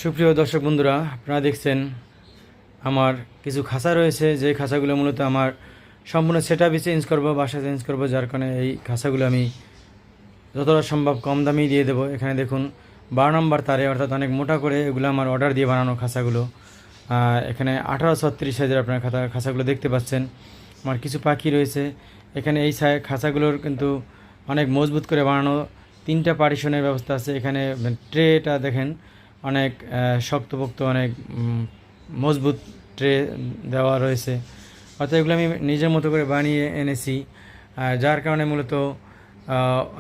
সুপ্রিয় দর্শক বন্ধুরা, আপনারা দেখছেন আমার কিছু খাঁচা রয়েছে, যে খাঁচাগুলো মূলত আমার সম্পূর্ণ সেটআপই চেঞ্জ করব, বাসা চেঞ্জ করব। যার কারণে এই খাঁচাগুলো আমি যতটা সম্ভব কম দামেই দিয়ে দেবো। এখানে দেখুন 12 নম্বর তারে, অর্থাৎ অনেক মোটা করে এগুলো আমার অর্ডার দিয়ে বানানো খাঁচাগুলো। এখানে 1836 সাইজের আপনার খাঁচাগুলো দেখতে পাচ্ছেন। আমার কিছু পাখি রয়েছে এখানে। এই খাঁচাগুলোর কিন্তু অনেক মজবুত করে বানানো, 3টা পার্টিশনের ব্যবস্থা আছে এখানে। ট্রেটা দেখেন অনেক শক্তপোক্ত, অনেক মজবুত ট্রে দেওয়া রয়েছে। অর্থাৎ এগুলো আমি নিজের মতো করে বানিয়ে এনেছি, যার কারণে মূলত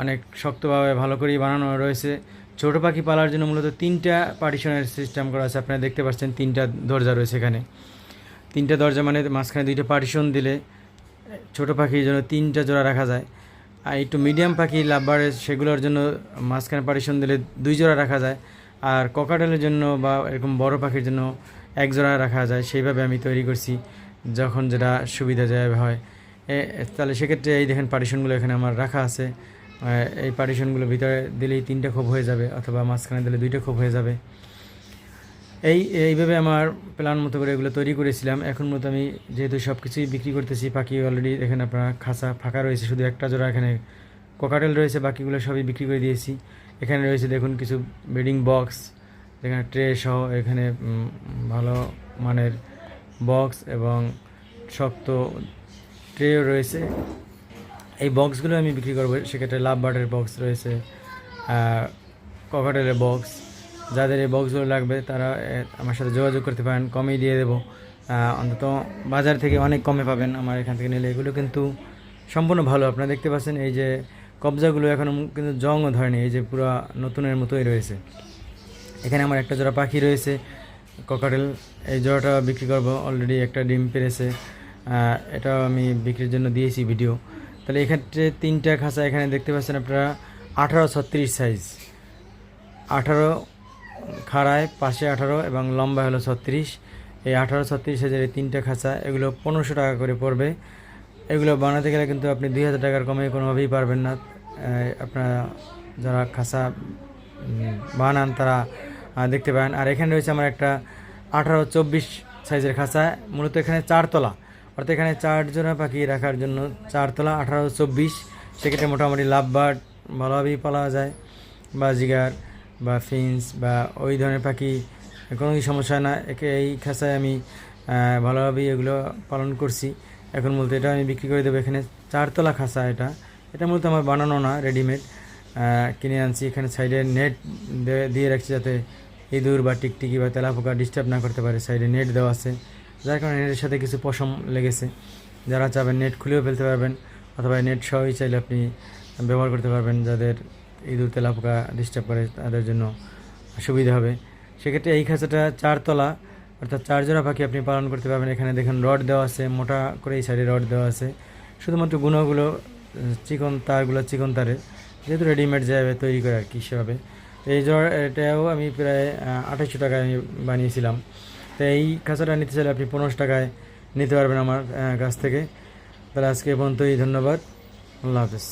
অনেক শক্তভাবে ভালো করেই বানানো রয়েছে। ছোটো পাখি পালার জন্য মূলত 3টা পার্টিশনের সিস্টেম করা আছে। আপনারা দেখতে পাচ্ছেন 3টা দরজা রয়েছে এখানে। 3টা দরজা মানে মাঝখানে 2টা পার্টিশন দিলে ছোটো পাখির জন্য 3টা জোড়া রাখা যায়। আর একটু মিডিয়াম পাখি লাভবারে সেগুলোর জন্য মাঝখানে পার্টিশন দিলে 2 জোড়া রাখা যায়। আর ককাটেলের জন্য বা এরকম বড় পাখির জন্য 1 জোড়া রাখা যায়। সেইভাবে আমি তৈরি করছি, যখন যেটা সুবিধা যায় হয়। তাহলে সেক্ষেত্রে এই দেখেন পার্টিশনগুলো এখানে আমার রাখা আছে। এই পার্টিশনগুলো ভিতরে দিলেই 3টা খোপ হয়ে যাবে, অথবা মাঝখানে দিলে 2টা খোপ হয়ে যাবে। এইভাবে আমার প্ল্যান মতো করে এগুলো তৈরি করেছিলাম। এখন মতো আমি যেহেতু সব কিছুই বিক্রি করতেছি, পাখি অলরেডি এখানে আপনার খাঁচা ফাঁকা রয়েছে, শুধু একটা জোড়া এখানে কোকাটেল রয়েছে, বাকিগুলো সবই বিক্রি করে দিয়েছি। এখানে রয়েছে দেখুন কিছু ব্রিডিং বক্স, এখানে ট্রে সহ এখানে ভালো মানের বক্স এবং শক্ত ট্রেও রয়েছে। এই বক্সগুলো আমি বিক্রি করবো। সেক্ষেত্রে লাভ বার্ডের বক্স রয়েছে, ককাটেলের বক্স। যাদের এই বক্সগুলো লাগবে তারা আমার সাথে যোগাযোগ করতে পারেন, কমেই দিয়ে দেবো। অন্তত বাজার থেকে অনেক কমে পাবেন আমার এখান থেকে নিলে। এগুলো কিন্তু সম্পূর্ণ ভালো। আপনারা দেখতে পাচ্ছেন এই যে কবজাগুলো এখনও কিন্তু জংও ধরেনি, এই যে পুরো নতুনের মতোই রয়েছে। এখানে আমার একটা জোড়া পাখি রয়েছে ককাটেল, এই জোড়াটা বিক্রি করব। অলরেডি একটা ডিম পেরেছে, এটাও আমি বিক্রির জন্য দিয়েছি ভিডিও। তাহলে এক্ষেত্রে 3টা খাঁচা এখানে দেখতে পাচ্ছেন আপনারা 1836 সাইজ, 18 খাড়ায় পাশে 18 এবং লম্বা হলো 36। এই 1836 সাইজের এই 3টা খাঁচা, এগুলো 1500 টাকা করে পড়বে। এগুলো বানাতে গেলে কিন্তু আপনি 2000 টাকার কমে কোনোভাবেই পারবেন না। আপনারা যারা খাঁচা বানান তারা দেখতে পারেন। আর এখানে রয়েছে আমার একটা 1824 সাইজের খাঁচা, মূলত এখানে 4 তলা, অর্থাৎ এখানে 4 জোড়া পাখি রাখার জন্য 4 তলা 1824। সেক্ষেত্রে মোটামুটি লাভ বার্ড ভালোভাবেই পালা যায়, বা জিগার বা ফিন্স বা ওই ধরনের পাখি কোনো সমস্যা না। এই খাঁচায় আমি ভালোভাবেই এগুলো পালন করছি। এখন মূলত এটা আমি বিক্রি করে দেবো। এখানে 4 তলা খাঁচা, এটা মূলত আমার বানানো না, রেডিমেড কিনে আনছি। এখানে সাইডে নেট দিয়ে রাখছি যাতে ইঁদুর বা টিকটিকি বা তেলাপোকা ডিস্টার্ব না করতে পারে। সাইডে নেট দেওয়া আছে, যার কারণে নেটের সাথে কিছু পশম লেগেছে। যারা চাবেন নেট খুলেও ফেলতে পারবেন, অথবা নেট সহই চাইলে আপনি ব্যবহার করতে পারবেন। যাদের ইঁদুর তেলাপোকা ডিস্টার্ব করে তাদের জন্য সুবিধা হবে। সেক্ষেত্রে এই খাঁচাটা 4 তলা, অর্থাৎ 4 জোড়া পাখি আপনি পালন করতে পারবেন। এখানে দেখেন রড দেওয়া আছে, মোটা করে এই সাইডে রড দেওয়া আছে। শুধুমাত্র গুণাগুলো চিকন তারগুলো চিকন তারের, যেহেতু রেডিমেড যাবে তৈরি করে আর কি সেভাবে। তো এটাও আমি প্রায় 2800 টাকায় আমি বানিয়েছিলাম। তো এই খাঁচাটা নিতে চাইলে আপনি 1500 টাকায় নিতে পারবেন আমার কাছ থেকে। তাহলে আজকে পর্যন্তই, ধন্যবাদ, আল্লাহ হাফেজ।